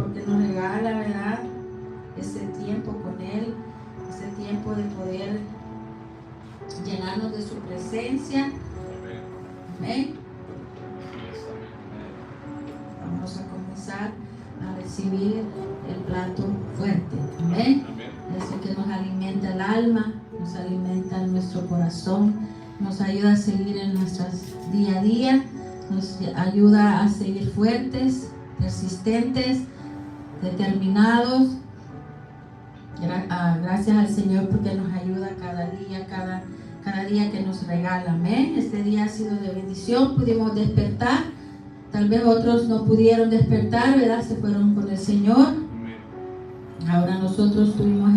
porque nos regala, ¿verdad?, este tiempo con Él, este tiempo de poder llenarnos de su presencia. Amén. Vamos a comenzar a recibir el plato fuerte. Amén. Eso que nos alimenta el alma, nos alimenta nuestro corazón, nos ayuda a seguir en nuestras día a día, nos ayuda a seguir fuertes, persistentes, determinados. Gracias al Señor porque nos ayuda cada día que nos regala. Amén. Este día ha sido de bendición, pudimos despertar. Tal vez otros no pudieron despertar, ¿verdad? Se fueron con el Señor. Ahora nosotros tuvimos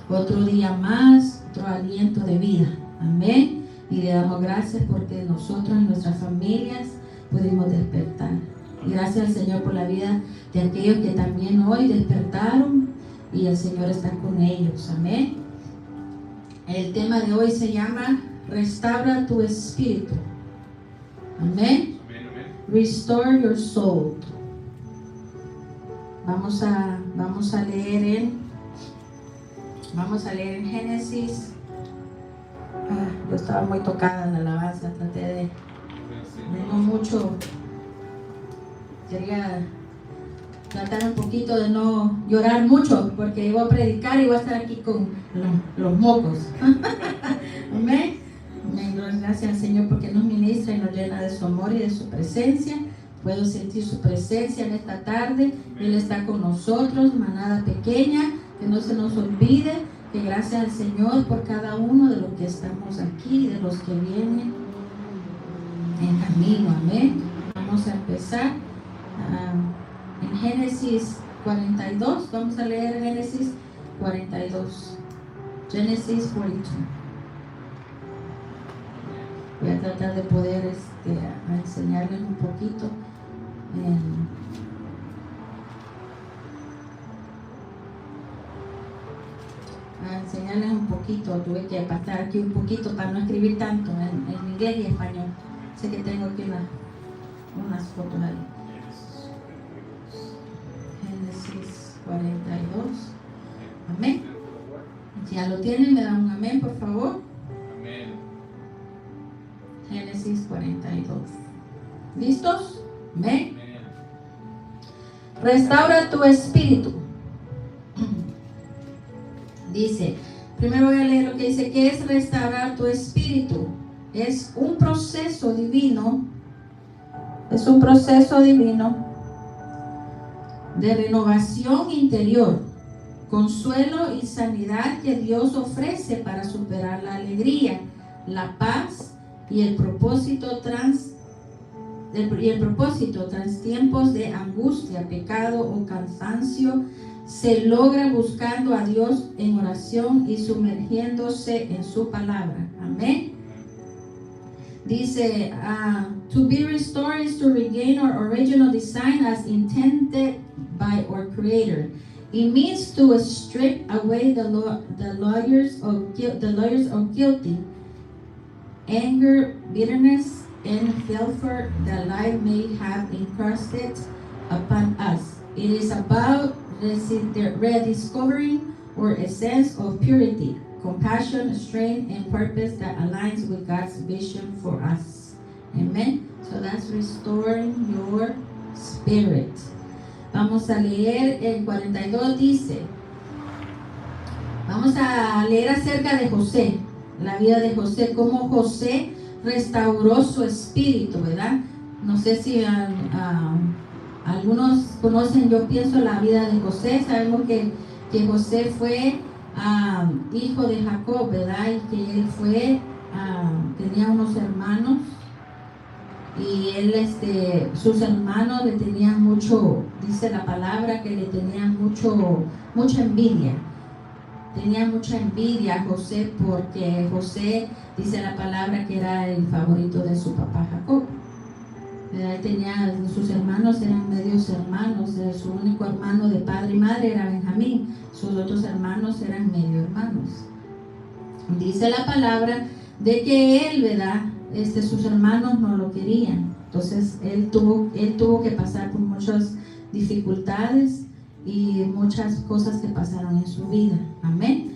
otro día más, otro aliento de vida. Amén. Y le damos gracias porque nosotros y nuestras familias pudimos despertar. Y gracias al Señor por la vida de aquellos que también hoy despertaron y el Señor está con ellos. Amén. El tema de hoy se llama Restaura tu espíritu. Amén. Restore your soul. Vamos a leer en Génesis. Yo estaba muy tocada en la alabanza, traté de no mucho, quería tratar un poquito de no llorar mucho, porque iba a predicar y voy a estar aquí con los mocos. Amén. Gracias al Señor porque nos ministra y nos llena de su amor y de su presencia. Puedo sentir su presencia en esta tarde. Él está con nosotros, manada pequeña, que no se nos olvide que gracias al Señor por cada uno de los que estamos aquí, de los que vienen en camino. Amén. Vamos a empezar en Génesis 42. Vamos a leer Génesis 42. Génesis 42. Voy a tratar de poder a enseñarles un poquito. A enseñarles un poquito. Tuve que pasar aquí un poquito para no escribir tanto en inglés y español. Sé que tengo aquí unas fotos ahí. Génesis 42. Amén. Si ya lo tienen, me dan un amén, por favor. Génesis 42. ¿Listos? ¿Amén? Restaura tu espíritu. Dice, primero voy a leer lo que dice, ¿qué es restaurar tu espíritu? Es un proceso divino. Es un proceso divino de renovación interior, consuelo y sanidad que Dios ofrece para superar la alegría, la paz y el propósito tras tiempos de angustia, pecado o cansancio. Se logra buscando a Dios en oración y sumergiéndose en su palabra. Amén. Dice, to be restored is to regain our original design as intended by our Creator. It means to strip away the layers of guilty, anger, bitterness, and filth that life may have encrusted upon us. It is about rediscovering our essence of purity, compassion, strength, and purpose that aligns with God's vision for us. Amen. So that's restoring your spirit. Vamos a leer el 42, dice, vamos a leer acerca de José, la vida de José, cómo José restauró su espíritu, ¿verdad? No sé si algunos conocen, yo pienso, la vida de José. Sabemos que José fue hijo de Jacob, ¿verdad? Y que él tenía unos hermanos y él, sus hermanos le tenían mucho, dice la palabra, que le tenían mucha envidia. Tenía mucha envidia a José porque José, dice la palabra, que era el favorito de su papá Jacob. Sus hermanos eran medios hermanos, su único hermano de padre y madre era Benjamín, sus otros hermanos eran medio hermanos. Dice la palabra de que él, ¿verdad? Sus hermanos no lo querían, entonces él tuvo que pasar por muchas dificultades y muchas cosas que pasaron en su vida. Amén.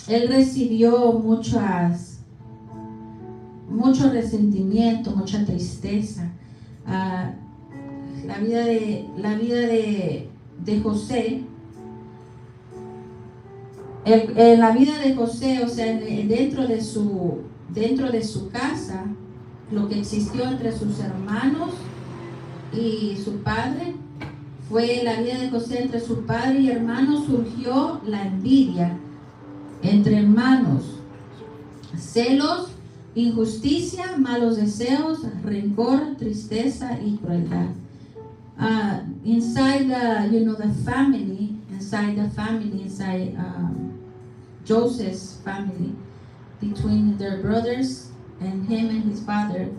Él recibió mucho resentimiento, mucha tristeza. La vida de José, en la vida de José, o sea, dentro de su casa, lo que existió entre sus hermanos y su padre, fue la vida de José entre su padre y hermanos. Surgió la envidia entre hermanos, celos, injusticia, malos deseos, rencor, tristeza y crueldad. Inside the family, Joseph's family, between their brothers and him and his father,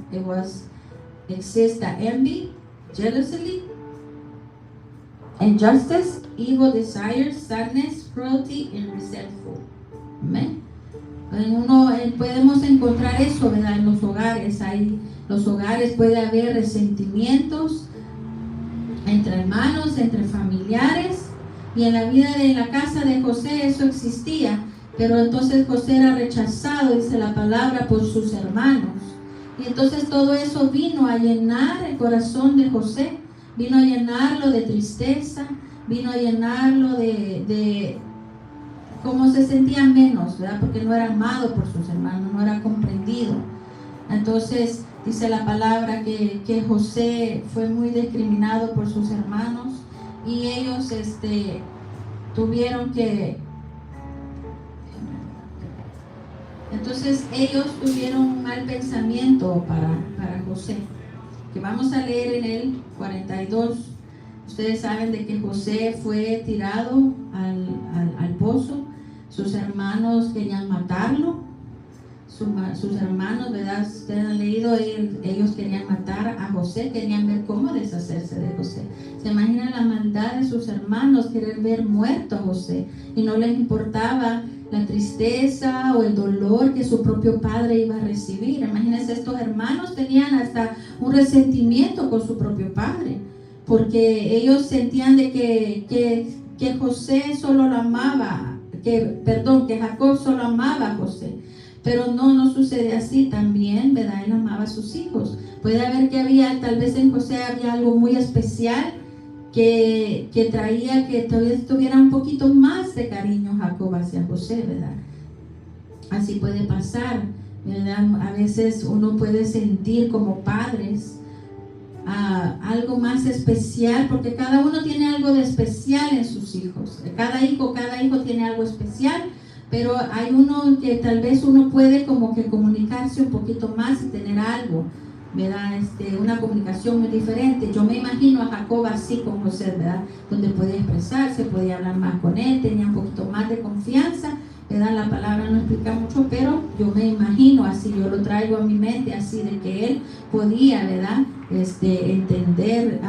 exists the envy, jealousy, injustice, evil desires, sadness, cruelty, and resentful. Amén. Podemos encontrar eso, ¿verdad? En los hogares. Los hogares puede haber resentimientos entre hermanos, entre familiares, y en la casa de José eso existía, pero entonces José era rechazado, dice la palabra, por sus hermanos. Y entonces todo eso vino a llenar el corazón de José, vino a llenarlo de tristeza, vino a llenarlo de cómo se sentía menos, ¿verdad? Porque no era amado por sus hermanos, no era comprendido. Entonces dice la palabra que José fue muy discriminado por sus hermanos, y ellos tuvieron un mal pensamiento para José, que vamos a leer en el 42. Ustedes saben de que José fue tirado al pozo. Sus hermanos querían matarlo. Sus hermanos, ¿verdad? Ustedes han leído, ellos querían matar a José, querían ver cómo deshacerse de José. Se imaginan la maldad de sus hermanos, querer ver muerto a José, y no les importaba la tristeza o el dolor que su propio padre iba a recibir. Imagínense, estos hermanos tenían hasta un resentimiento con su propio padre, porque ellos sentían de que José solo lo amaba, que Jacob solo amaba a José. Pero no sucede así también, ¿verdad? Él amaba a sus hijos. Puede haber tal vez en José había algo muy especial que traía que todavía tuviera un poquito más de cariño Jacob hacia José, ¿verdad? Así puede pasar, ¿verdad? A veces uno puede sentir como padres algo más especial, porque cada uno tiene algo de especial en sus hijos. Cada hijo tiene algo especial, pero hay uno que tal vez uno puede como que comunicarse un poquito más y tener algo, ¿verdad? Una comunicación muy diferente. Yo me imagino a Jacob así con José, ¿verdad? Donde podía expresarse, podía hablar más con él, tenía un poquito más de confianza, ¿verdad? La palabra no explica mucho, pero yo me imagino así, yo lo traigo a mi mente así, de que él podía, ¿verdad? Entender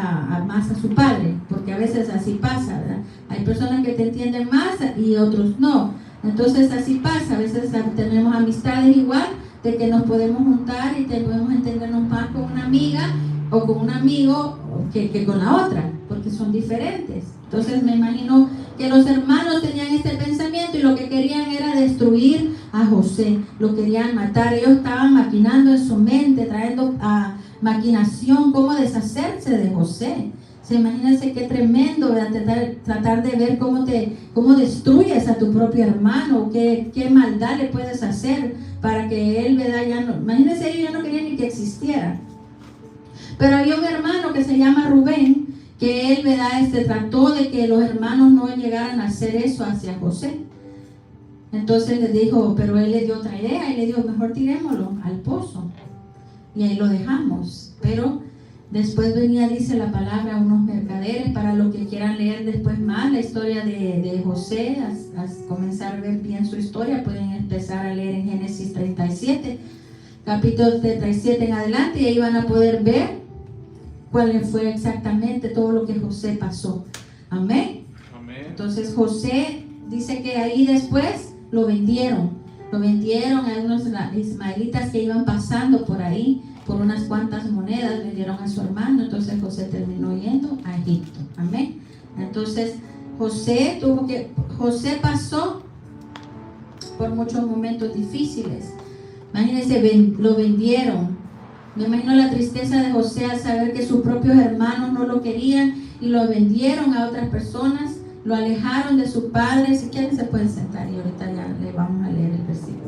más a su padre, porque a veces así pasa, ¿verdad? Hay personas que te entienden más y otros no. Entonces así pasa, a veces tenemos amistades igual, de que nos podemos juntar y podemos entendernos más con una amiga o con un amigo que con la otra, porque son diferentes. Entonces me imagino que los hermanos tenían este pensamiento y lo que querían era destruir a José, lo querían matar. Ellos estaban maquinando en su mente, trayendo a maquinación cómo deshacerse de José. Imagínense qué tremendo, ¿verdad? Tratar de ver cómo destruyes a tu propio hermano, qué maldad le puedes hacer para que él, ¿verdad? Imagínense, ellos ya no querían ni que existiera. Pero había un hermano que se llama Rubén, que él, ¿verdad? Trató de que los hermanos no llegaran a hacer eso hacia José. Entonces le dijo, pero él le dio otra idea y le dijo, mejor tirémoslo al pozo. Y ahí lo dejamos. Pero después venía, dice la palabra, unos mercaderes. Para los que quieran leer después más la historia de José, a comenzar a ver bien su historia, pueden empezar a leer en Génesis 37, capítulo 37 en adelante, y ahí van a poder ver cuál fue exactamente todo lo que José pasó. Amén. Entonces José dice que ahí después lo vendieron a unos ismaelitas que iban pasando por ahí. Por unas cuantas monedas vendieron a su hermano. Entonces José terminó yendo a Egipto. Amén. Entonces José pasó por muchos momentos difíciles. Imagínense, lo vendieron. Me imagino la tristeza de José al saber que sus propios hermanos no lo querían y lo vendieron a otras personas, lo alejaron de su padre. Si quieren se pueden sentar y ahorita ya le vamos a leer el versículo.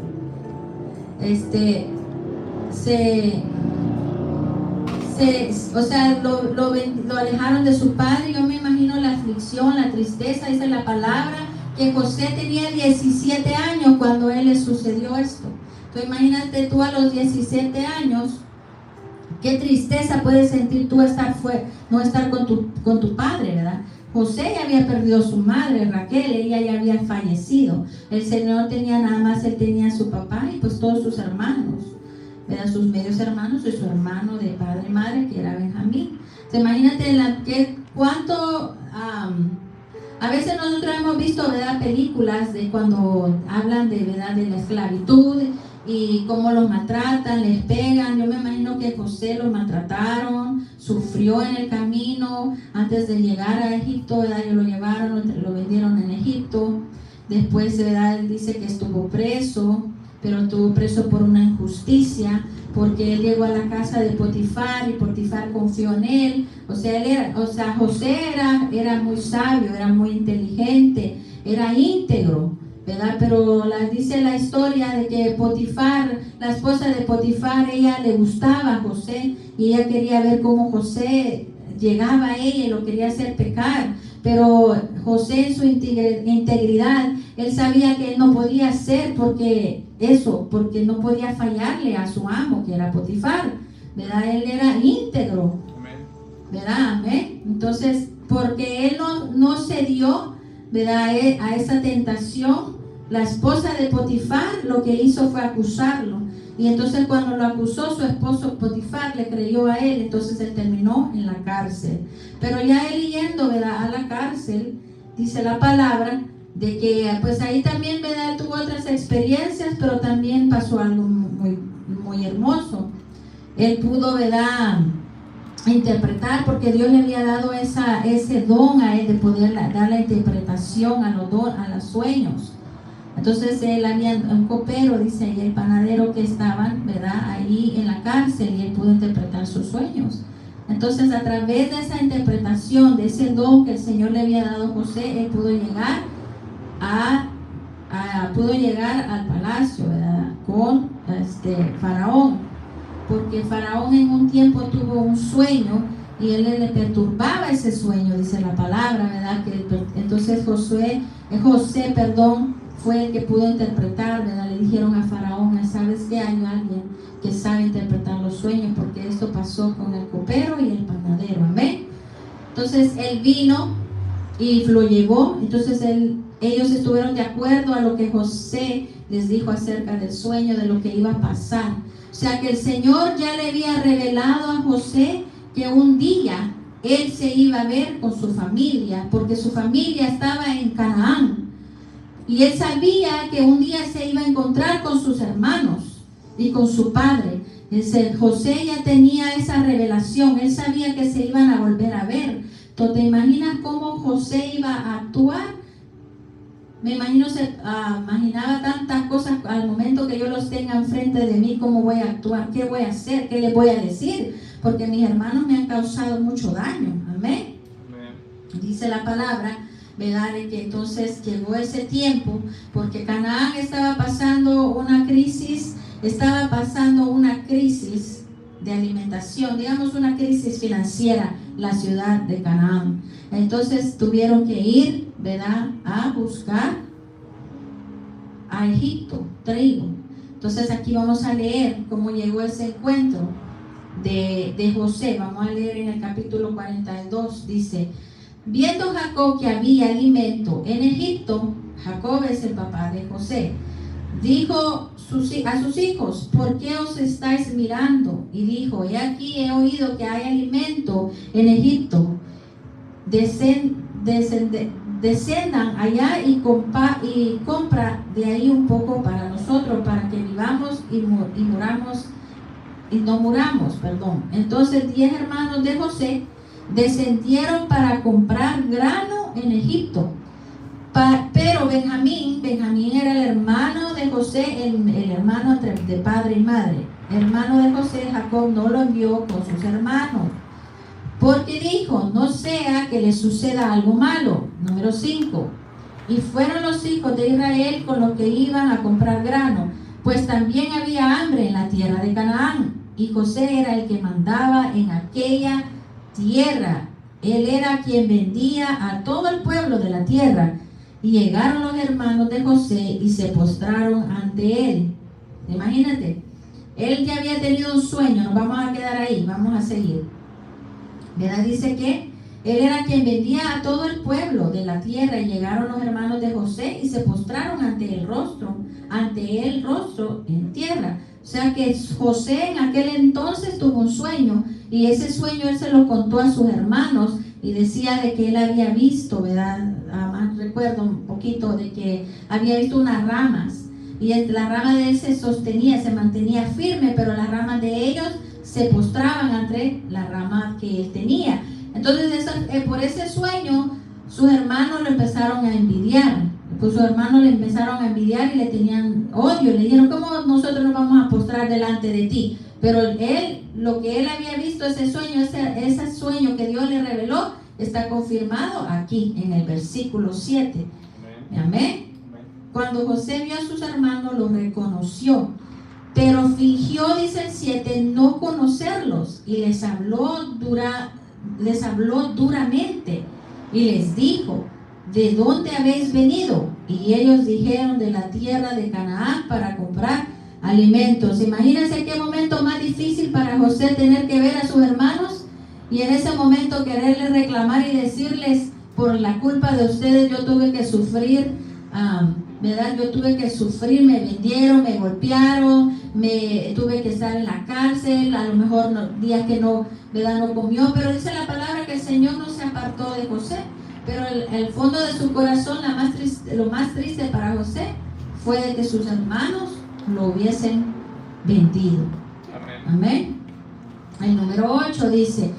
Lo alejaron de su padre. Yo me imagino la aflicción, la tristeza. Dice la palabra que José tenía 17 años cuando él le sucedió esto. Entonces imagínate tú a los 17 años, qué tristeza puedes sentir tú no estar con tu padre, ¿verdad? José ya había perdido a su madre, Raquel, ella ya había fallecido. El Señor tenía nada más, él tenía a su papá y pues todos sus hermanos, ¿verdad? Sus medios hermanos y su hermano de padre y madre, que era Benjamín. Entonces, imagínate cuánto... a veces nosotros hemos visto, ¿verdad?, películas de cuando hablan de, ¿verdad?, de la esclavitud y cómo los maltratan, les pegan. Yo me imagino que José los maltrataron, sufrió en el camino antes de llegar a Egipto, ¿verdad? Ellos lo llevaron, lo vendieron en Egipto. Después, ¿verdad?, él dice que estuvo preso, pero estuvo preso por una injusticia, porque él llegó a la casa de Potifar y Potifar confió en él. José era muy sabio, era muy inteligente, era íntegro, ¿verdad? Pero dice la historia de que Potifar, la esposa de Potifar, ella le gustaba a José y ella quería ver cómo José llegaba a ella y lo quería hacer pecar. Pero José, en su integridad, él sabía que él no podía hacer porque no podía fallarle a su amo, que era Potifar, ¿verdad? Él era íntegro, ¿verdad? Amén. Entonces, porque él no cedió, ¿verdad?, a esa tentación, la esposa de Potifar lo que hizo fue acusarlo. Y entonces cuando lo acusó, su esposo Potifar le creyó a él, entonces él terminó en la cárcel. Pero ya él yendo, ¿verdad?, a la cárcel, dice la palabra de que pues ahí también, ¿verdad?, tuvo otras experiencias, pero también pasó algo muy, muy hermoso. Él pudo, ¿verdad?, interpretar, porque Dios le había dado ese don a él de poder dar la interpretación a los sueños. Entonces él había un copero, dice ahí, el panadero, que estaban, ¿verdad?, ahí en la cárcel, y él pudo interpretar sus sueños. Entonces, a través de esa interpretación, de ese don que el Señor le había dado a José, él pudo llegar al palacio, ¿verdad?, con Faraón, porque Faraón en un tiempo tuvo un sueño y él le perturbaba ese sueño, dice la palabra, ¿verdad?, entonces José, fue el que pudo interpretar, ¿verdad? Le dijeron a Faraón, ¿sabes qué? Hay alguien que sabe interpretar los sueños, porque esto pasó con el copero y el panadero, amén. Entonces él vino y lo llevó. Entonces ellos estuvieron de acuerdo a lo que José les dijo acerca del sueño, de lo que iba a pasar. O sea que el Señor ya le había revelado a José que un día él se iba a ver con su familia, porque su familia estaba en Canaán. Y él sabía que un día se iba a encontrar con sus hermanos y con su padre. José ya tenía esa revelación. Él sabía que se iban a volver a ver. Entonces, ¿te imaginas cómo José iba a actuar? Me imagino, imaginaba tantas cosas al momento que yo los tenga enfrente de mí. ¿Cómo voy a actuar? ¿Qué voy a hacer? ¿Qué les voy a decir? Porque mis hermanos me han causado mucho daño. Amén. Dice la palabra, ¿verdad?, de que entonces llegó ese tiempo, porque Canaán estaba pasando una crisis de alimentación, digamos una crisis financiera, la ciudad de Canaán. Entonces tuvieron que ir, ¿verdad?, a buscar a Egipto trigo. Entonces aquí vamos a leer cómo llegó ese encuentro de José. Vamos a leer en el capítulo 42, dice: viendo Jacob que había alimento en Egipto, Jacob es el papá de José, dijo a sus hijos: ¿por qué os estáis mirando? Y dijo: he aquí, he oído que hay alimento en Egipto. Descendan allá y compra de ahí un poco para nosotros, para que vivamos y no muramos. Entonces 10 hermanos de José descendieron para comprar grano como en Egipto. Pero Benjamín era el hermano de José, el hermano de padre y madre. Hermano de José, Jacob no lo envió con sus hermanos, porque dijo, no sea que le suceda algo malo. Número 5. Y fueron los hijos de Israel con los que iban a comprar grano, pues también había hambre en la tierra de Canaán, y José era el que mandaba en aquella tierra. Él era quien vendía a todo el pueblo de la tierra. Y llegaron los hermanos de José y se postraron ante él. Imagínate, él ya había tenido un sueño. Nos vamos a quedar ahí, vamos a seguir. ¿Verdad? Dice que él era quien vendía a todo el pueblo de la tierra. Y llegaron los hermanos de José y se postraron ante el rostro en tierra. O sea que José en aquel entonces tuvo un sueño, y ese sueño él se lo contó a sus hermanos, y decía de que él había visto, ¿verdad? Además recuerdo un poquito de que había visto unas ramas, y la rama de él se sostenía, se mantenía firme, pero las ramas de ellos se postraban ante la rama que él tenía. Entonces por ese sueño sus hermanos lo empezaron a envidiar. Pues sus hermanos le empezaron a envidiar y le tenían odio. Le dijeron, ¿cómo nosotros nos vamos a postrar delante de ti? Pero él, lo que él había visto, ese sueño que Dios le reveló, está confirmado aquí en el versículo 7. Amén. Cuando José vio a sus hermanos, los reconoció, pero fingió, dice el 7, no conocerlos, y les habló duramente y les dijo, ¿de dónde habéis venido? Y ellos dijeron, de la tierra de Canaán, para comprar alimentos. Imagínense qué momento más difícil para José tener que ver a sus hermanos, y en ese momento quererles reclamar y decirles, por la culpa de ustedes yo tuve que sufrir, ¿verdad? Yo tuve que sufrir, me vendieron, me golpearon, tuve que estar en la cárcel, a lo mejor días que no, ¿verdad? No comió, pero dice la palabra que el Señor no se apartó de José. Pero el fondo de su corazón, lo más triste para José fue de que sus hermanos lo hubiesen vendido. Amén. El número 8 dice,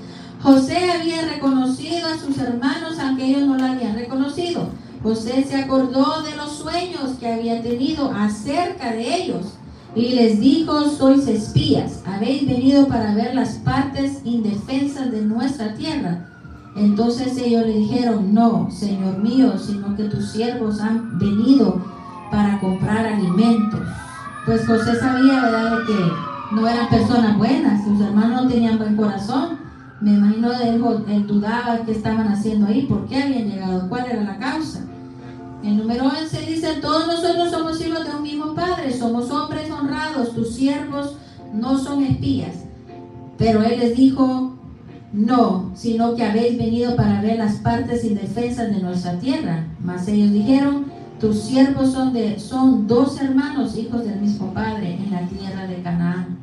José había reconocido a sus hermanos aunque ellos no lo habían reconocido. José se acordó de los sueños que había tenido acerca de ellos y les dijo, sois espías, habéis venido para ver las partes indefensas de nuestra tierra. Entonces ellos le dijeron, no, Señor mío, sino que tus siervos han venido para comprar alimentos. Pues José sabía, ¿verdad?, de que no eran personas buenas, sus hermanos no tenían buen corazón. Me imagino él dudaba qué estaban haciendo ahí, por qué habían llegado, cuál era la causa. El número 11 dice, todos nosotros somos hijos de un mismo Padre, somos hombres honrados, tus siervos no son espías. Pero él les dijo, no, sino que habéis venido para ver las partes indefensas de nuestra tierra. Mas ellos dijeron, tus siervos son dos hermanos, hijos del mismo Padre, en la tierra de Canaán.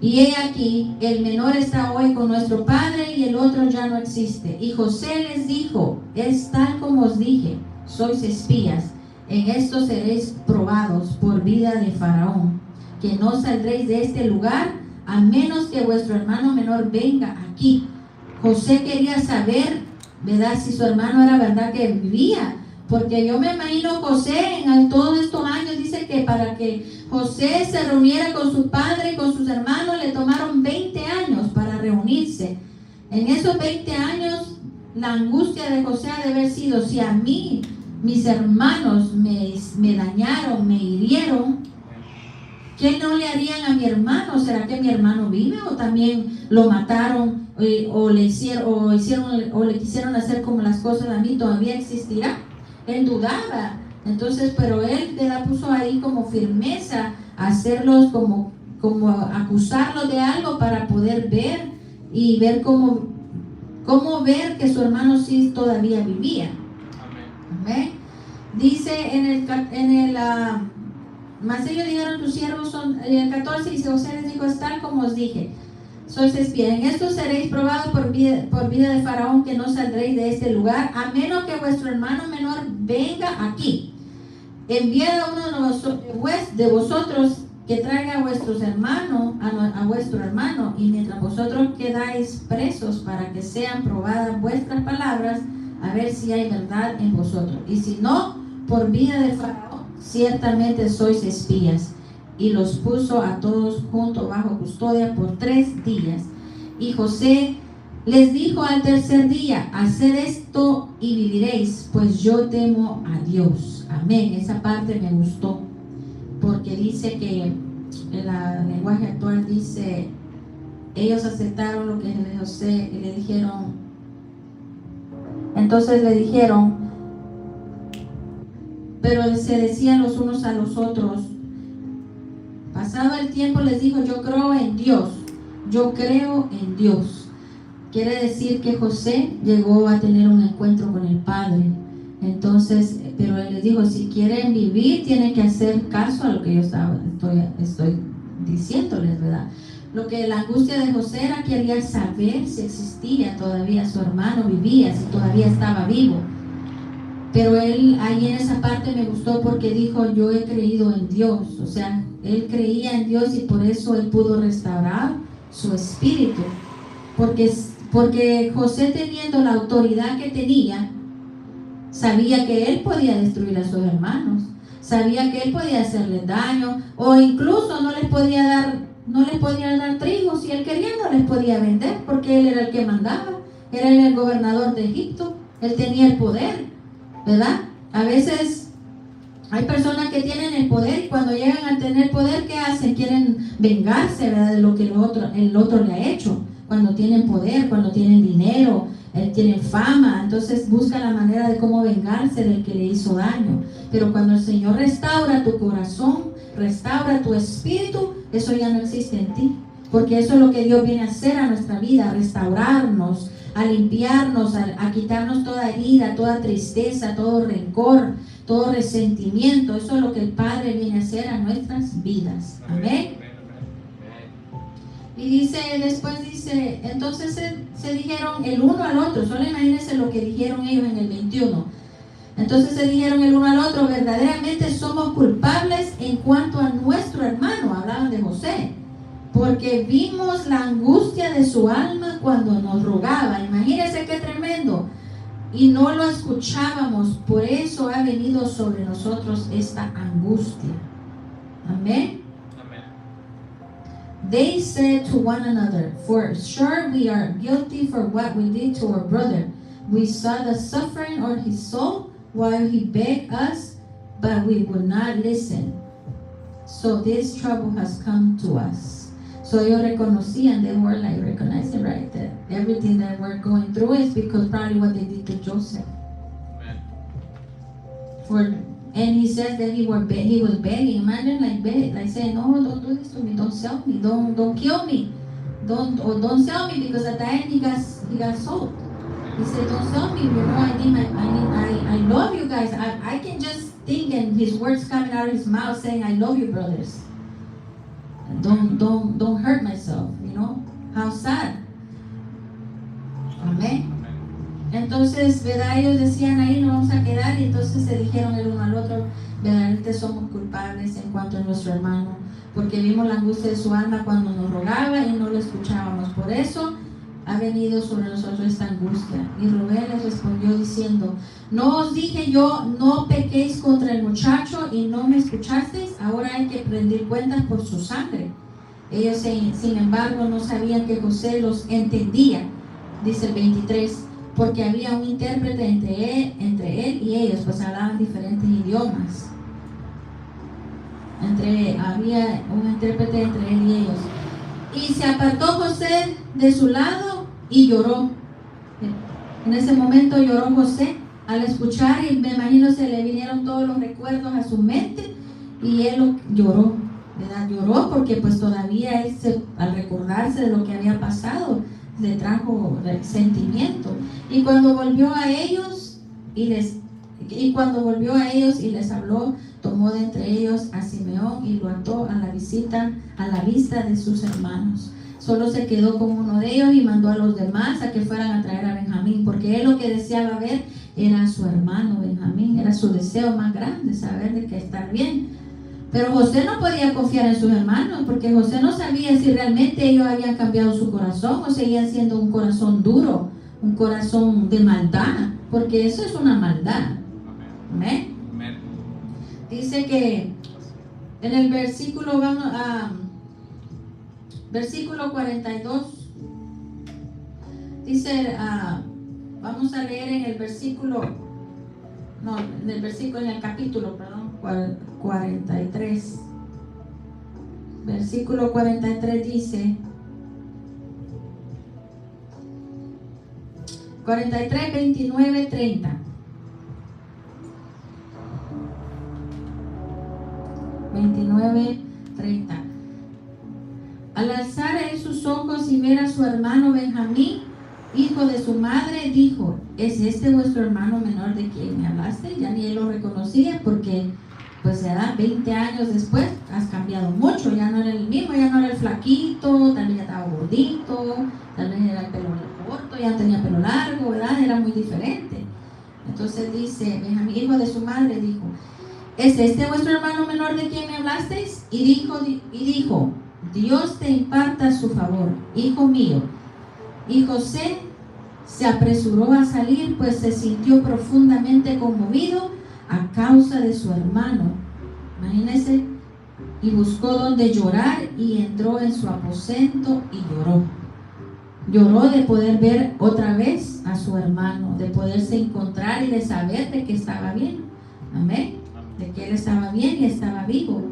Y he aquí, el menor está hoy con nuestro padre y el otro ya no existe. Y José les dijo, es tal como os dije, sois espías, en esto seréis probados por vida de Faraón, que no saldréis de este lugar a menos que vuestro hermano menor venga aquí. José quería saber, ¿verdad?, si su hermano era verdad que vivía, porque yo me imagino José en todos estos años, dice que para que José se reuniera con su padre y con sus hermanos le tomaron 20 años para reunirse. En esos 20 años la angustia de José ha de haber sido, si a mí mis hermanos me dañaron, me hirieron, ¿qué no le harían a mi hermano? ¿Será que mi hermano vive o también lo mataron o le quisieron hacer como las cosas a mí? ¿Todavía existirá? Él dudaba. Entonces, pero él puso ahí como firmeza, hacerlos como acusarlos de algo para poder ver y ver cómo ver que su hermano sí todavía vivía. Amén. Dice mas ellos dijeron, tus siervos son, en el 14 dice, José les dijo, es tal como os dije, sois espías, en esto seréis probados por vida de Faraón, que no saldréis de este lugar, a menos que vuestro hermano menor venga aquí. Enviad a uno de vosotros que traiga a vuestros hermanos, a vuestro hermano, y mientras vosotros quedáis presos para que sean probadas vuestras palabras, a ver si hay verdad en vosotros. Y si no, por vida de Faraón, ciertamente sois espías. Y los puso a todos juntos bajo custodia por 3 días. Y José les dijo al tercer día: haced esto y viviréis, pues yo temo a Dios. Amén. Esa parte me gustó, porque dice que en el lenguaje actual dice: ellos aceptaron lo que le José y le dijeron. Entonces le dijeron, pero se decían los unos a los otros. Pasado el tiempo les dijo: yo creo en Dios, yo creo en Dios. Quiere decir que José llegó a tener un encuentro con el Padre. Entonces, pero él les dijo: si quieren vivir, tienen que hacer caso a lo que yo estoy diciéndoles, ¿verdad? Lo que la angustia de José era, quería saber si existía todavía su hermano, vivía, si todavía estaba vivo. Pero él ahí en esa parte me gustó porque dijo: yo he creído en Dios. O sea, él creía en Dios y por eso él pudo restaurar su espíritu. Porque José, teniendo la autoridad que tenía, sabía que él podía destruir a sus hermanos, sabía que él podía hacerles daño, o incluso no les podía dar trigo. Si él quería, no les podía vender, porque él era el que mandaba, era el gobernador de Egipto, él tenía el poder, ¿verdad? A veces hay personas que tienen el poder y cuando llegan a tener poder, ¿qué hacen? Quieren vengarse, ¿verdad?, de lo que el otro le ha hecho. Cuando tienen poder, cuando tienen dinero, tienen fama, entonces buscan la manera de cómo vengarse del que le hizo daño. Pero cuando el Señor restaura tu corazón, restaura tu espíritu, eso ya no existe en ti, porque eso es lo que Dios viene a hacer a nuestra vida: a restaurarnos, a limpiarnos, a quitarnos toda herida, toda tristeza, todo rencor, todo resentimiento. Eso es lo que el Padre viene a hacer a nuestras vidas. Amén. Y después dice, entonces se dijeron el uno al otro. Solo imagínense lo que dijeron ellos en el 21. Entonces se dijeron el uno al otro: verdaderamente somos culpables en cuanto a nuestro hermano. Hablaban de José, porque vimos la angustia de su alma cuando nos rogaba. Imagínense qué tremendo. Y no lo escuchábamos, por eso ha venido sobre nosotros esta angustia. Amén. They said to one another, for sure we are guilty for what we did to our brother. We saw the suffering of his soul while he begged us, but we would not listen. So this trouble has come to us. So ellos reconocían, they were like recognizing, right, that everything that we're going through is because probably what they did to Joseph. And he says that he was begging. Imagine like saying, no, don't do this to me, don't sell me, don't kill me, don't sell me, because at the end he got sold. He said, don't sell me, I love you guys. I can just think, and his words coming out of his mouth saying, I love you, brothers. Don't hurt myself, how sad. Amén. Entonces, ¿verdad? Ellos decían: ahí nos vamos a quedar. Y entonces se dijeron el uno al otro: verdaderamente somos culpables en cuanto a nuestro hermano, porque vimos la angustia de su alma cuando nos rogaba y no lo escuchábamos. Por eso ha venido sobre nosotros esta angustia. Y Rubén les respondió diciendo: ¿no os dije yo, no pequéis contra el muchacho, y no me escuchasteis? Ahora hay que rendir cuentas por su sangre. Ellos, sin embargo, no sabían que José los entendía. Dice el 23, porque había un intérprete entre él y ellos, pues hablaban diferentes idiomas. Había un intérprete entre él y ellos. Y se apartó José de su lado y lloró. En ese momento lloró José al escuchar, y me imagino se le vinieron todos los recuerdos a su mente y él lloró, ¿verdad? Lloró porque pues todavía él al recordarse de lo que había pasado le trajo resentimiento. Y cuando volvió a ellos y les habló, tomó de entre ellos a Simeón y lo ató a la vista de sus hermanos. Solo se quedó con uno de ellos y mandó a los demás a que fueran a traer a Benjamín, porque él lo que deseaba ver era a su hermano Benjamín. Era su deseo más grande, saber de que estar bien. Pero José no podía confiar en sus hermanos, porque José no sabía si realmente ellos habían cambiado su corazón o seguían siendo un corazón duro, un corazón de maldad, porque eso es una maldad. Amén. Dice que en el versículo, vamos a versículo 42, dice, vamos a leer en el versículo, no, en el capítulo, perdón, 43. Versículo 43 dice, 43, 29, 30. 29, 30. Al alzar él sus ojos y ver a su hermano Benjamín, hijo de su madre, dijo: ¿Es este vuestro hermano menor de quien me hablaste? Ya ni él lo reconocía, porque pues ya 20 años después has cambiado mucho, ya no era el mismo, ya no era el flaquito, tal vez ya estaba gordito, tal vez era el pelo corto, ya tenía pelo largo, ¿verdad? Era muy diferente. Entonces dice, Benjamín, hijo de su madre, dijo: ¿Es este vuestro hermano menor de quien me hablasteis? Y dijo, Dios te imparta su favor, hijo mío. Y José se apresuró a salir, pues se sintió profundamente conmovido a causa de su hermano. Imagínense, y buscó donde llorar y entró en su aposento y lloró. Lloró de poder ver otra vez a su hermano, de poderse encontrar y de saber de que estaba bien. Amén. De que él estaba bien y estaba vivo.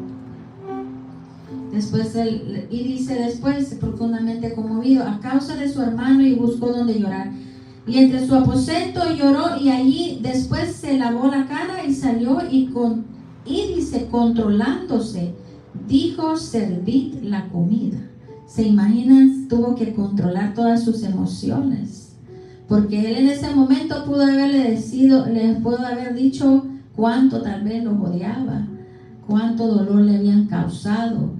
Después después, profundamente conmovido a causa de su hermano, y buscó donde llorar. Y entre su aposento lloró, y allí después se lavó la cara y salió y dice, controlándose, dijo: servid la comida. ¿Se imaginan? Tuvo que controlar todas sus emociones, porque él en ese momento pudo haber dicho cuánto tal vez lo odiaba, cuánto dolor le habían causado,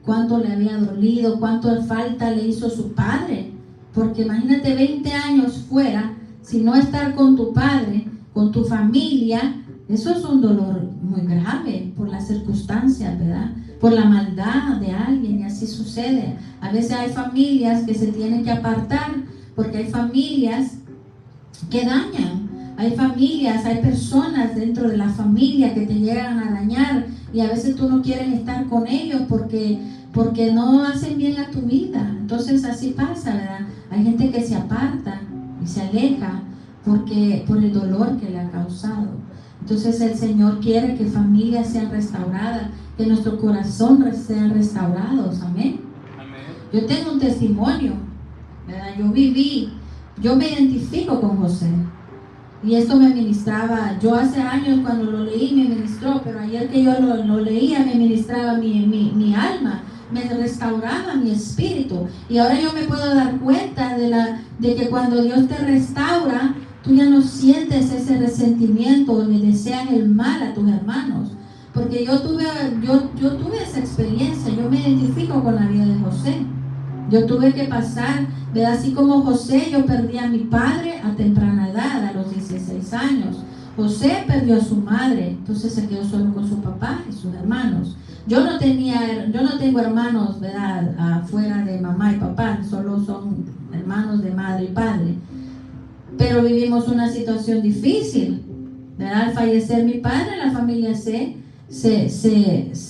cuánto le había dolido, cuánto falta le hizo su padre. Porque imagínate 20 años fuera, si no estar con tu padre, con tu familia, eso es un dolor muy grave por las circunstancias, ¿verdad? Por la maldad de alguien, y así sucede. A veces hay familias que se tienen que apartar, porque hay familias que dañan. Hay familias, hay personas dentro de la familia que te llegan a dañar, y a veces tú no quieres estar con ellos porque no hacen bien a tu vida. Entonces así pasa, ¿verdad? Hay gente que se aparta y se aleja por el dolor que le ha causado. Entonces el Señor quiere que familias sean restauradas, que nuestro corazón sean restaurados. Amén. Yo tengo un testimonio, ¿verdad? Yo me identifico con José. Y esto me ministraba, yo hace años cuando lo leí me ministró, pero ayer que yo lo leía me ministraba mi alma, me restauraba mi espíritu. Y ahora yo me puedo dar cuenta de que cuando Dios te restaura, tú ya no sientes ese resentimiento o le desean el mal a tus hermanos. Porque yo tuve esa experiencia, yo me identifico con la vida de José. Yo tuve que pasar, ¿verdad? Así como José, yo perdí a mi padre a temprana edad, a los 16 años. José perdió a su madre, entonces se quedó solo con su papá y sus hermanos. Yo no tengo hermanos, ¿verdad? Afuera de mamá y papá, solo son hermanos de madre y padre. Pero vivimos una situación difícil, ¿verdad? Al fallecer mi padre, la familia se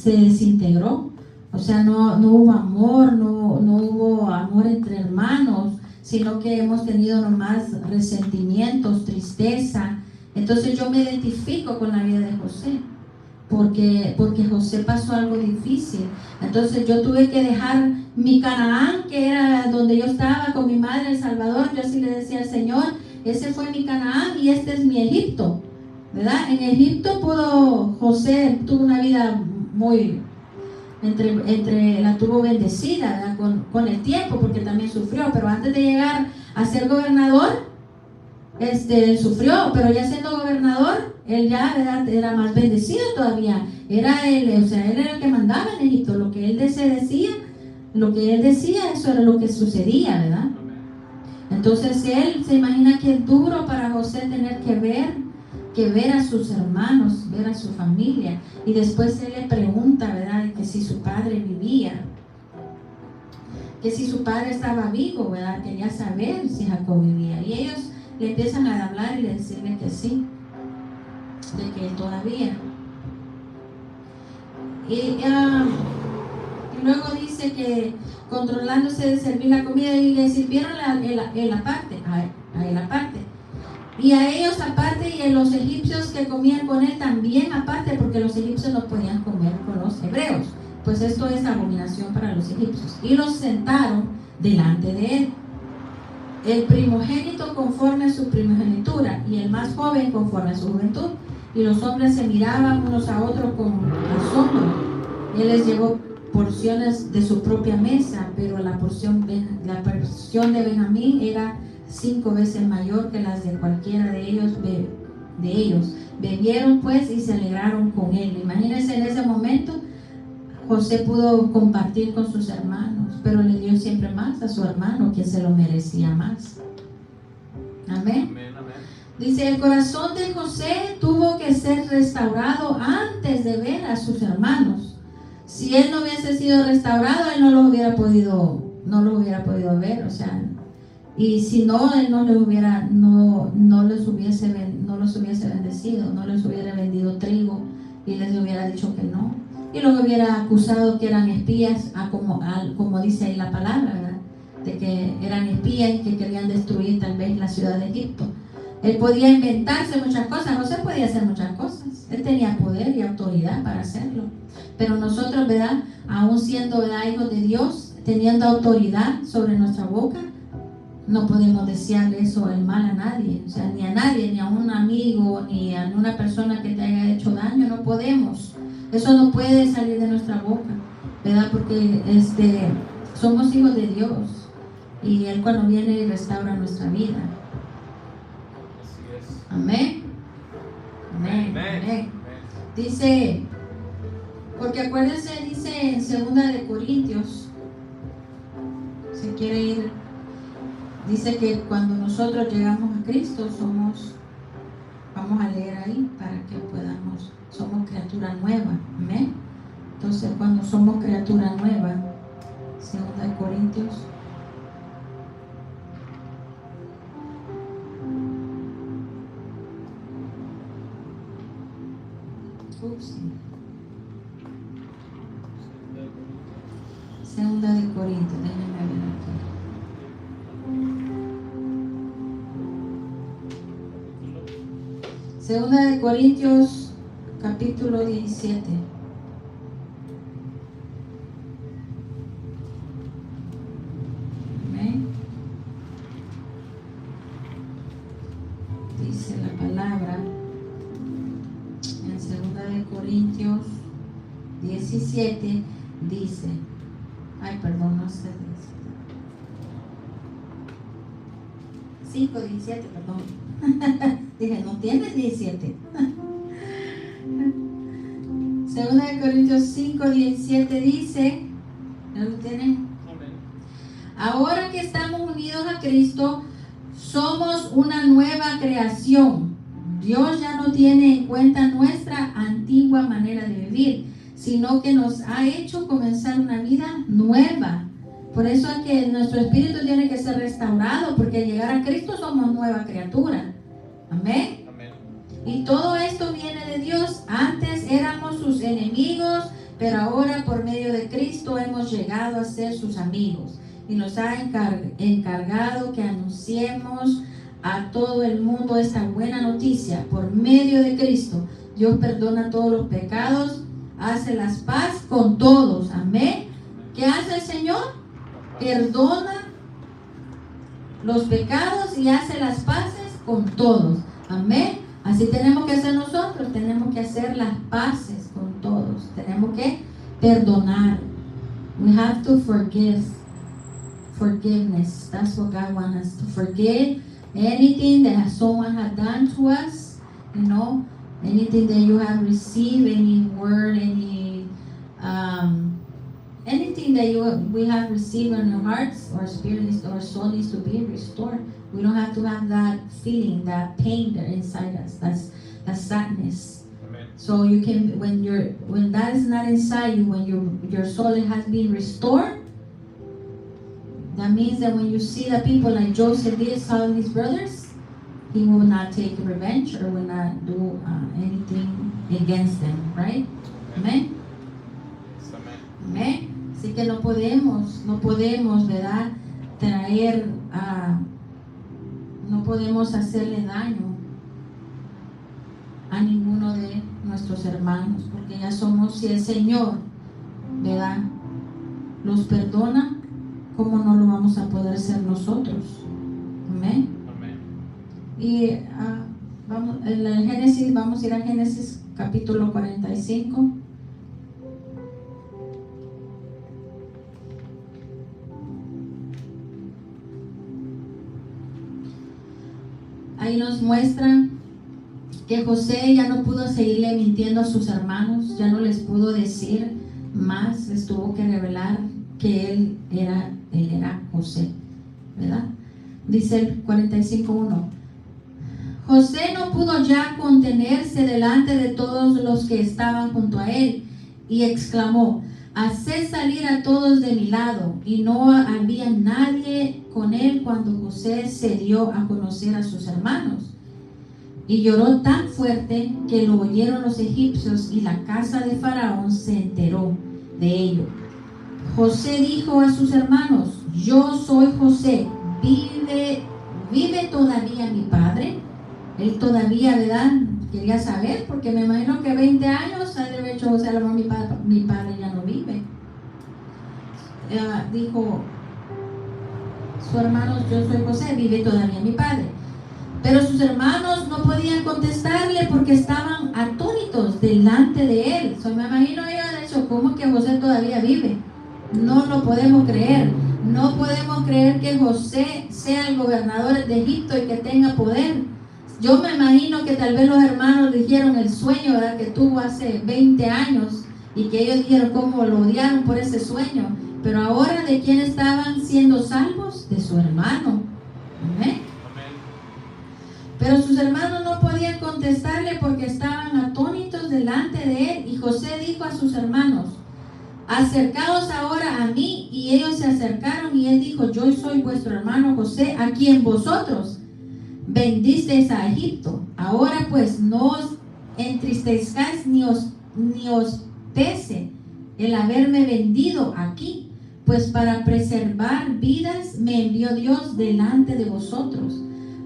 desintegró. O sea, no hubo amor, no hubo amor entre hermanos, sino que hemos tenido nomás resentimientos, tristeza. Entonces yo me identifico con la vida de José, porque José pasó algo difícil. Entonces yo tuve que dejar mi Canaán, que era donde yo estaba con mi madre, El Salvador. Yo así le decía al Señor: ese fue mi Canaán y este es mi Egipto, ¿verdad? En Egipto José tuvo una vida muy... la tuvo bendecida, ¿verdad? Con el tiempo, porque también sufrió, pero antes de llegar a ser gobernador, sufrió, pero ya siendo gobernador, él ya, ¿verdad?, era más bendecido todavía. Él era el que mandaba en Egipto. Lo que él decía, eso era lo que sucedía, ¿verdad? Entonces él se imagina que es duro para José tener que ver a sus hermanos, ver a su familia, y después él le pregunta, ¿verdad?, que si su padre vivía. que si su padre estaba vivo, ¿verdad? Quería saber si Jacob vivía. Y ellos le empiezan a hablar y le decirle que sí, de que todavía. Y luego dice que controlándose de servir la comida, y le sirvieron el aparte, a él aparte. Y a ellos aparte, y a los egipcios que comían con él también aparte, porque los egipcios no podían comer con los hebreos. Pues esto es abominación para los egipcios. Y los sentaron delante de él. El primogénito conforme a su primogenitura, y el más joven conforme a su juventud. Y los hombres se miraban unos a otros con asombro. Él les llevó porciones de su propia mesa, pero la porción de Benjamín era 5 veces mayor que las de cualquiera de ellos. Bebieron pues y se alegraron con él. Imagínense, en ese momento José pudo compartir con sus hermanos, pero le dio siempre más a su hermano, que se lo merecía más. Amén. Amén, amén. Dice, el corazón de José tuvo que ser restaurado antes de ver a sus hermanos. Si él no hubiese sido restaurado, él no los hubiera podido ver, o sea, y si no, él no les hubiese bendecido, no les hubiera vendido trigo y les hubiera dicho que no, y los hubiera acusado que eran espías, como dice ahí la palabra, ¿verdad? De que eran espías y que querían destruir tal vez la ciudad de Egipto. Él podía inventarse muchas cosas. José podía hacer muchas cosas. Él tenía poder y autoridad para hacerlo. Pero nosotros, ¿verdad? Aún siendo, ¿verdad?, hijos de Dios, teniendo autoridad sobre nuestra boca, no podemos desearle eso, el mal a nadie. O sea, ni a nadie, ni a un amigo, ni a una persona que te haya hecho daño. No podemos. Eso no puede salir de nuestra boca, ¿verdad? Porque somos hijos de Dios. Y Él cuando viene y restaura nuestra vida. Amén. Amén. Amén. Dice, porque acuérdense, dice en 2 de Corintios, se quiere ir, dice que cuando nosotros llegamos a Cristo vamos a leer ahí para que somos criatura nueva. Amén. Entonces, cuando somos criatura nueva, 2 de Corintios. Segunda de Corintios, déjenme ver aquí. Segunda de Corintios, capítulo 17. Amén. Dice la palabra en Segunda de Corintios 17, dice, no sé, 5:17, perdón. Dije, no tienes 17. Segunda de Corintios 5:17 dice, ¿no lo tienen? Ahora que estamos unidos a Cristo, somos una nueva creación. Dios ya no tiene en cuenta nuestra antigua manera de vivir, sino que nos ha hecho comenzar una vida nueva. Por eso es que nuestro espíritu tiene que ser restaurado, porque al llegar a Cristo somos nueva criatura. Amén. Amén. Y todo esto viene de Dios. Antes éramos sus enemigos, pero ahora por medio de Cristo hemos llegado a ser sus amigos. Y nos ha encargado que anunciemos a todo el mundo esta buena noticia. Por medio de Cristo, Dios perdona todos los pecados, hace las paz con todos. Amén. ¿Qué hace el Señor? Perdona los pecados y hace las paces con todos. Amén. Así tenemos que hacer nosotros. Tenemos que hacer las paces con todos. Tenemos que perdonar. We have to forgive. Forgiveness. That's what God wants us to forgive. Anything that someone has done to us, anything that you have received, any word, anything that we have received in our hearts, our spirit, our soul needs to be restored. We don't have to have that feeling, that pain there inside us. That's sadness. Amen. So you can, when that is not inside you, when your soul has been restored, That means that when you see the people like Joseph did, saw his brothers, he will not take revenge or will not do anything against them, right? Amen. Amén. Así que no podemos, ¿verdad? Traer, no podemos hacerle daño a ninguno de nuestros hermanos, porque ya somos, si el Señor, ¿verdad?, los perdona, ¿cómo no lo vamos a poder hacer nosotros? Amén. Y vamos, en el Génesis, vamos a ir a Génesis capítulo 45. Ahí nos muestra que José ya no pudo seguirle mintiendo a sus hermanos, ya no les pudo decir más, les tuvo que revelar que él era José, ¿verdad? Dice el 45:1. José no pudo ya contenerse delante de todos los que estaban junto a él y exclamó: haced salir a todos de mi lado. Y no había nadie con él cuando José se dio a conocer a sus hermanos. Y lloró tan fuerte que lo oyeron los egipcios, y la casa de Faraón se enteró de ello. José dijo a sus hermanos: yo soy José, ¿vive todavía mi padre? Él todavía, ¿verdad?, quería saber, porque me imagino que 20 años ha de haber hecho José, a lo mejor mi padre ya no vive. Dijo sus hermanos: yo soy José, ¿vive todavía mi padre? Pero sus hermanos no podían contestarle porque estaban atónitos delante de él. Me imagino ellos de hecho, ¿cómo que José todavía vive? No lo podemos creer. No podemos creer que José sea el gobernador de Egipto y que tenga poder. Yo me imagino que tal vez los hermanos dijeron el sueño, ¿verdad?, que tuvo hace 20 años, y que ellos dijeron cómo lo odiaron por ese sueño. Pero ahora, ¿de quién estaban siendo salvos? De su hermano. Amén. Pero sus hermanos no podían contestarle porque estaban atónitos delante de él. Y José dijo a sus hermanos: acercaos ahora a mí. Y ellos se acercaron, y él dijo: yo soy vuestro hermano José, a quien vosotros vendisteis a Egipto. Ahora pues no os entristezcáis ni os pese el haberme vendido aquí, pues para preservar vidas me envió Dios delante de vosotros.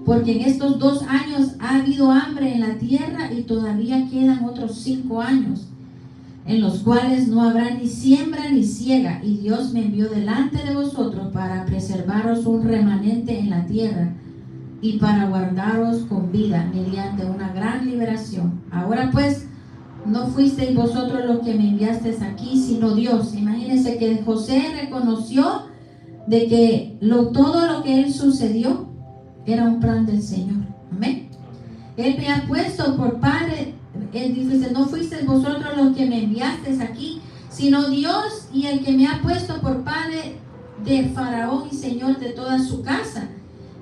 Porque en estos 2 años ha habido hambre en la tierra, y todavía quedan otros 5 años, en los cuales no habrá ni siembra ni siega. Y Dios me envió delante de vosotros para preservaros un remanente en la tierra, y para guardaros con vida mediante una gran liberación. Ahora pues, no fuisteis vosotros los que me enviasteis aquí, sino Dios. Imagínense que José reconoció de que todo lo que él sucedió era un plan del Señor. Amén. Él me ha puesto por padre. Él dice: no fuisteis vosotros los que me enviasteis aquí, sino Dios, y el que me ha puesto por padre de Faraón y señor de toda su casa,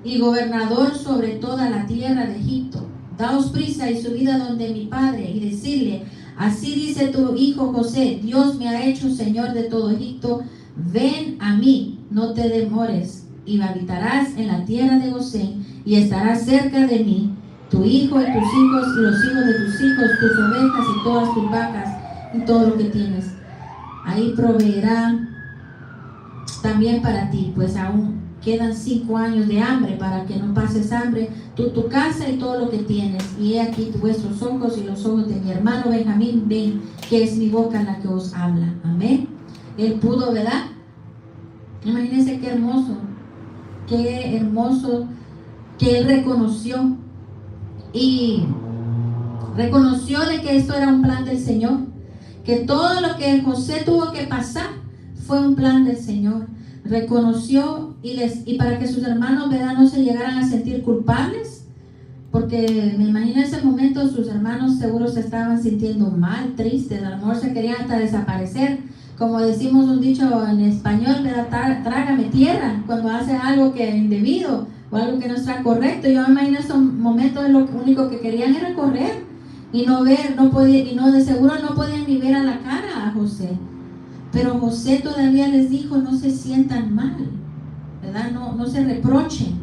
y gobernador sobre toda la tierra de Egipto. Daos prisa y subid a donde mi padre, y decirle: así dice tu hijo José, Dios me ha hecho señor de todo Egipto. Ven a mí, no te demores, y habitarás en la tierra de Gosén, y estarás cerca de mí, tu hijo y tus hijos, y los hijos de tus hijos, tus ovejas y todas tus vacas, y todo lo que tienes. Ahí proveerá también para ti, pues aún quedan 5 años de hambre, para que no pases hambre, tú, tu casa y todo lo que tienes. Y he aquí vuestros ojos y los ojos de mi hermano Benjamín ven, que es mi boca la que os habla. Amén. Él pudo, ¿verdad? Imagínense qué hermoso que él reconoció, y reconoció de que esto era un plan del Señor, que todo lo que José tuvo que pasar fue un plan del Señor. Reconoció, y para que sus hermanos, ¿verdad?, no se llegaran a sentir culpables, porque me imagino en ese momento sus hermanos seguro se estaban sintiendo mal, tristes, a lo mejor se querían hasta desaparecer. Como decimos un dicho en español, ¿verdad?, trágame tierra, cuando hace algo que es indebido o algo que no está correcto. Yo me imagino esos momentos, lo único que querían era correr y no ver, de seguro no podían ni ver a la cara a José. Pero José todavía les dijo: no se sientan mal, ¿verdad? No se reprochen.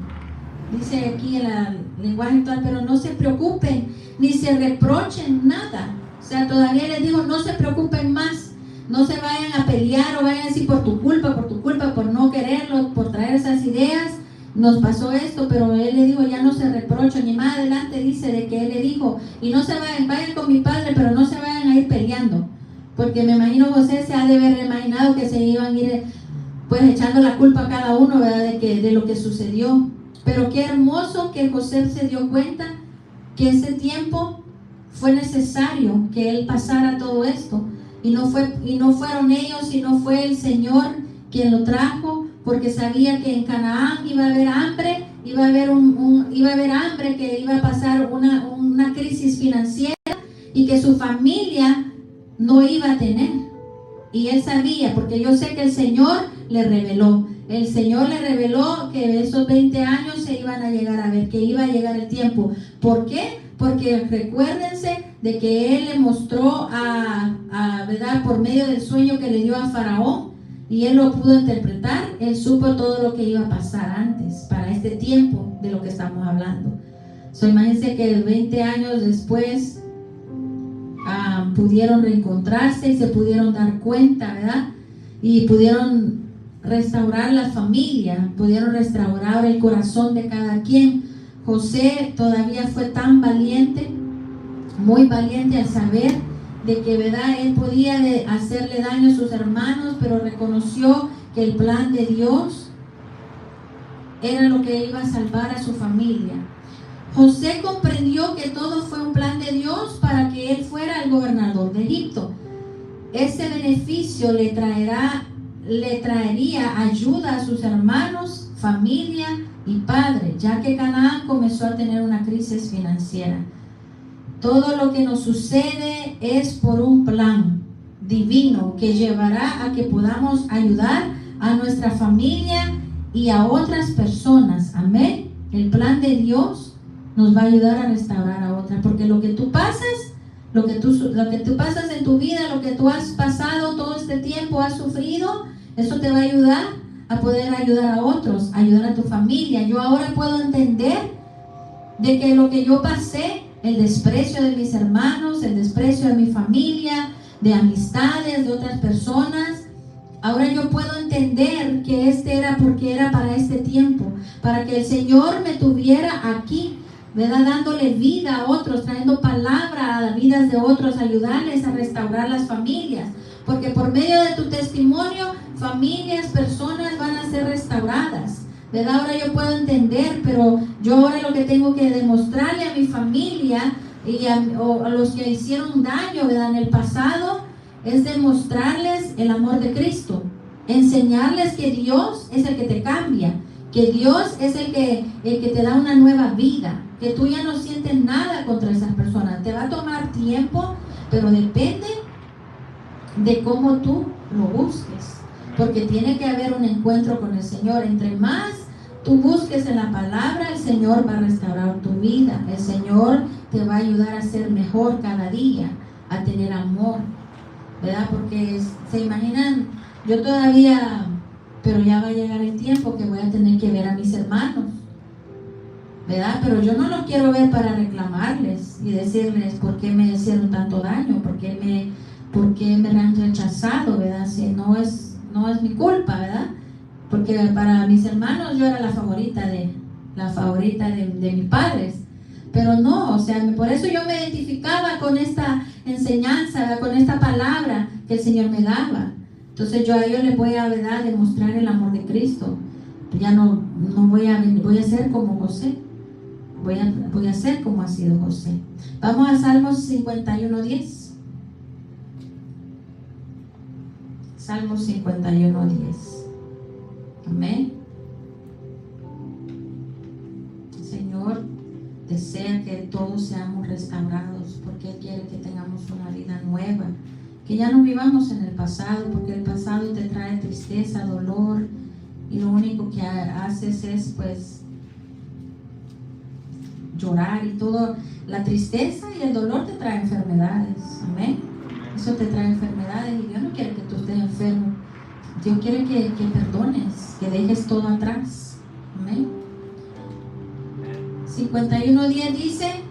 Dice aquí en el lenguaje actual, pero no se preocupen, ni se reprochen nada. O sea, todavía les digo, no se preocupen más. No se vayan a pelear o vayan a decir por tu culpa, por no quererlo, por traer esas ideas. Nos pasó esto, pero él le dijo, ya no se reprochan. Y más adelante dice de que él le dijo, y no se vayan con mi padre, pero no se vayan a ir peleando. Porque me imagino José se ha de haber imaginado que se iban a ir pues echando la culpa a cada uno, ¿verdad? De lo que sucedió. Pero qué hermoso que José se dio cuenta que ese tiempo fue necesario que él pasara todo esto. Y no fueron ellos, sino fue el Señor quien lo trajo, porque sabía que en Canaán iba a haber hambre, iba a haber hambre, que iba a pasar una crisis financiera y que su familia no iba a tener. Y él sabía, porque yo sé que el Señor le reveló. El Señor le reveló que esos 20 años se iban a llegar a ver, que iba a llegar el tiempo. ¿Por qué? Porque recuérdense de que Él le mostró ¿verdad? Por medio del sueño que le dio a Faraón, y él lo pudo interpretar. Él supo todo lo que iba a pasar antes, para este tiempo de lo que estamos hablando. Imagínense que 20 años después pudieron reencontrarse y se pudieron dar cuenta, ¿verdad? Y pudieron restaurar la familia, pudieron restaurar el corazón de cada quien. José todavía fue tan valiente, muy valiente al saber de que, ¿verdad?, él podía hacerle daño a sus hermanos, pero reconoció que el plan de Dios era lo que iba a salvar a su familia. José comprendió que todo fue un plan de Dios para que él fuera el gobernador de Egipto. Ese beneficio le traería ayuda a sus hermanos, familia y padre, ya que Canaán comenzó a tener una crisis financiera. Todo lo que nos sucede es por un plan divino que llevará a que podamos ayudar a nuestra familia y a otras personas. Amén. El plan de Dios nos va a ayudar a restaurar a otras, porque lo que tú pasas, lo que tú pasas en tu vida, lo que tú has pasado todo este tiempo, has sufrido, eso te va a ayudar a poder ayudar a otros, ayudar a tu familia. Yo ahora puedo entender de que lo que yo pasé, el desprecio de mis hermanos, el desprecio de mi familia, de amistades, de otras personas, ahora yo puedo entender que era porque era para este tiempo, para que el Señor me tuviera aquí, ¿verdad? Dándole vida a otros, trayendo palabra a las vidas de otros, ayudarles a restaurar las familias, porque por medio de tu testimonio, familias, personas van a ser restauradas, ¿verdad? Ahora yo puedo entender, pero yo ahora lo que tengo que demostrarle a mi familia y a los que hicieron daño, ¿verdad?, en el pasado, es demostrarles el amor de Cristo, enseñarles que Dios es el que te cambia, que Dios es el que te da una nueva vida, que tú ya no sientes nada contra esas personas. Te va a tomar tiempo, pero depende de cómo tú lo busques, porque tiene que haber un encuentro con el Señor. Entre más tú busques en la palabra, el Señor va a restaurar tu vida, el Señor te va a ayudar a ser mejor cada día, a tener amor, ¿verdad? Porque se imaginan, yo todavía, pero ya va a llegar el tiempo que voy a tener que ver a mis hermanos, ¿verdad? Pero yo no los quiero ver para reclamarles y decirles por qué me hicieron tanto daño, por qué me han rechazado, ¿verdad? Si no es mi culpa, ¿verdad? Porque para mis hermanos yo era la favorita de mis padres. Pero no, o sea, por eso yo me identificaba con esta enseñanza, ¿verdad?, con esta palabra que el Señor me daba. Entonces yo a ellos les voy a, ¿verdad?, demostrar el amor de Cristo. Ya no voy a ser como José. Voy a ser como ha sido José. Vamos a Salmos 51:10. Salmos 51:10. Amén. El Señor desea que todos seamos restaurados, porque Él quiere que tengamos una vida nueva, que ya no vivamos en el pasado, porque el pasado te trae tristeza, dolor, y lo único que haces es pues llorar, y todo. La tristeza y el dolor te trae enfermedades. Amén. Eso te trae enfermedades, y Dios no quiere que tú estés enfermo. Dios quiere que perdones, que dejes todo atrás. Amén. 51:10 dice: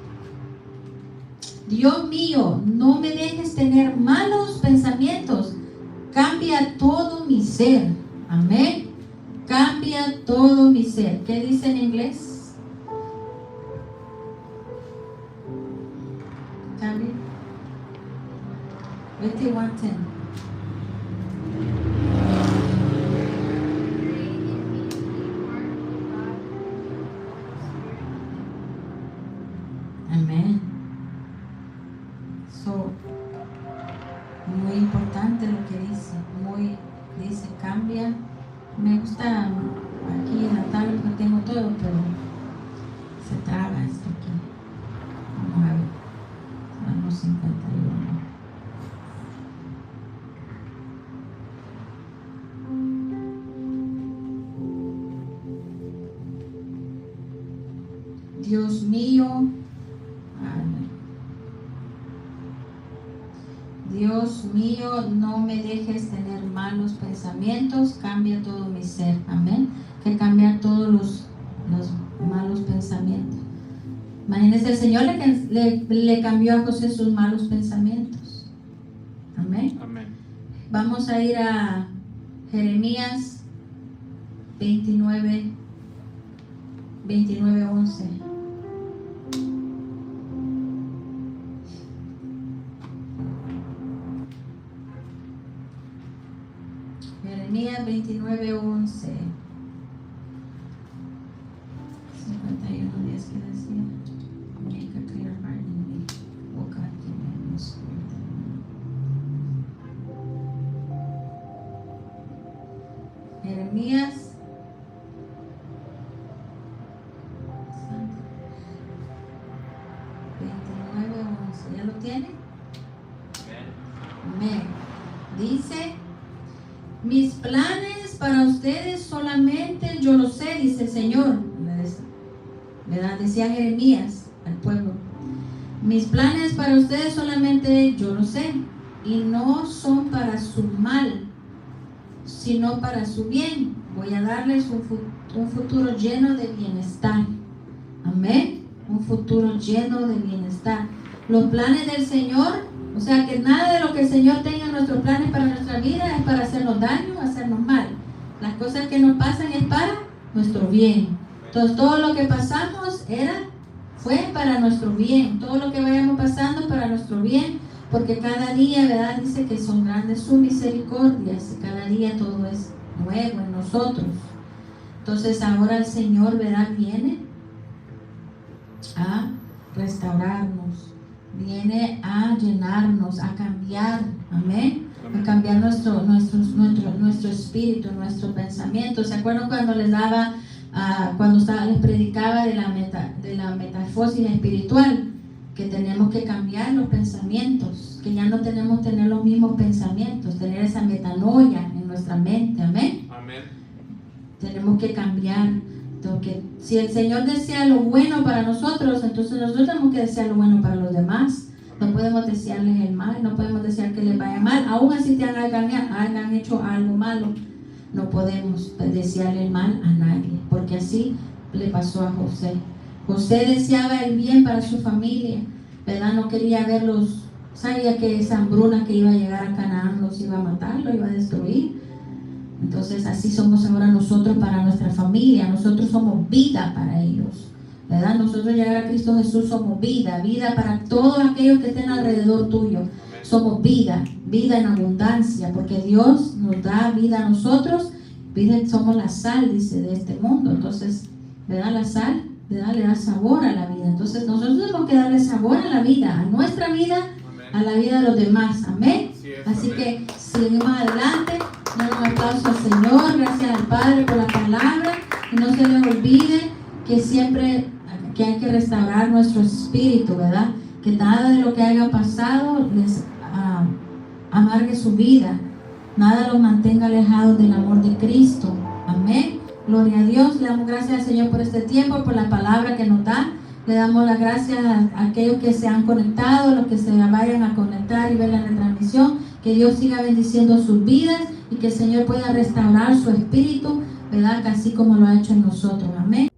Dios mío, no me dejes tener malos pensamientos, cambia todo mi ser. Amén. Cambia todo mi ser. ¿Qué dice en inglés? Cambia. 51:10. Amén. Muy importante lo que dice. Dice cambia. Me gusta aquí en la tabla que tengo todo, pero se traba esto aquí. Vamos a ver. Salmo 51. Dios mío, Dios mío, no me dejes tener malos pensamientos, cambia todo mi ser. Amén. Que cambiar todos los malos pensamientos. Imagínense, el Señor le cambió a José sus malos pensamientos. Amén. Amén. Vamos a ir a Jeremías 29:11. Jeremías 29:11. 51:10 que decía: Make a clear heart in me, O God, give me a new spirit. Jeremías 29:11. ¿Ya lo tiene? Amén. Dice: mis planes para ustedes solamente yo lo sé, dice el Señor. ¿Verdad? Decía Jeremías al pueblo: mis planes para ustedes solamente yo lo sé, y no son para su mal, sino para su bien. Voy a darles un futuro lleno de bienestar. Amén. Un futuro lleno de bienestar. Los planes del Señor, o sea que nada de lo que el Señor tenga en nuestros planes para nuestra vida es para hacernos daño, hacernos mal. Las cosas que nos pasan es para nuestro bien. Entonces todo lo que pasamos fue para nuestro bien. Todo lo que vayamos pasando para nuestro bien, porque cada día, ¿verdad? Dice que son grandes sus misericordias. Cada día todo es nuevo en nosotros. Entonces ahora el Señor, ¿verdad? Viene a restaurarnos, viene a llenarnos, a cambiar, amén, a cambiar nuestro espíritu, nuestro pensamiento. ¿Se acuerdan cuando les daba, les predicaba de la metamorfosis espiritual? Que tenemos que cambiar los pensamientos, que ya no tenemos que tener los mismos pensamientos, tener esa metanoia en nuestra mente, amén. Amén. Tenemos que cambiar. Porque si el Señor desea lo bueno para nosotros, entonces nosotros tenemos que desear lo bueno para los demás. No podemos desearles el mal, no podemos desear que les vaya mal. Aún así te hayan hecho algo malo, no podemos desearle el mal a nadie, porque así le pasó a José. José deseaba el bien para su familia, ¿verdad? No quería verlos, sabía que esa hambruna que iba a llegar a Canaán los iba a matar, los iba a destruir. Entonces así somos ahora nosotros para nuestra familia. Nosotros somos vida para ellos, ¿verdad? Nosotros llegar a Cristo Jesús somos vida para todos aquellos que estén alrededor tuyo. Somos vida en abundancia, porque Dios nos da vida a nosotros. Somos la sal, dice, de este mundo. Entonces, ¿verdad? La sal, ¿verdad? Le da sabor a la vida. Entonces nosotros tenemos que darle sabor a la vida, a nuestra vida, a la vida de los demás. Amén. Así que seguimos adelante. Damos un aplauso al Señor, gracias al Padre por la palabra, y no se les olvide que siempre que hay que restaurar nuestro espíritu, ¿verdad? Que nada de lo que haya pasado les amargue su vida, nada los mantenga alejados del amor de Cristo. Amén. Gloria a Dios. Le damos gracias al Señor por este tiempo, por la palabra que nos da. Le damos las gracias a aquellos que se han conectado, los que se vayan a conectar y ver la retransmisión. Que Dios siga bendiciendo sus vidas y que el Señor pueda restaurar su espíritu, ¿verdad? Así como lo ha hecho en nosotros. Amén.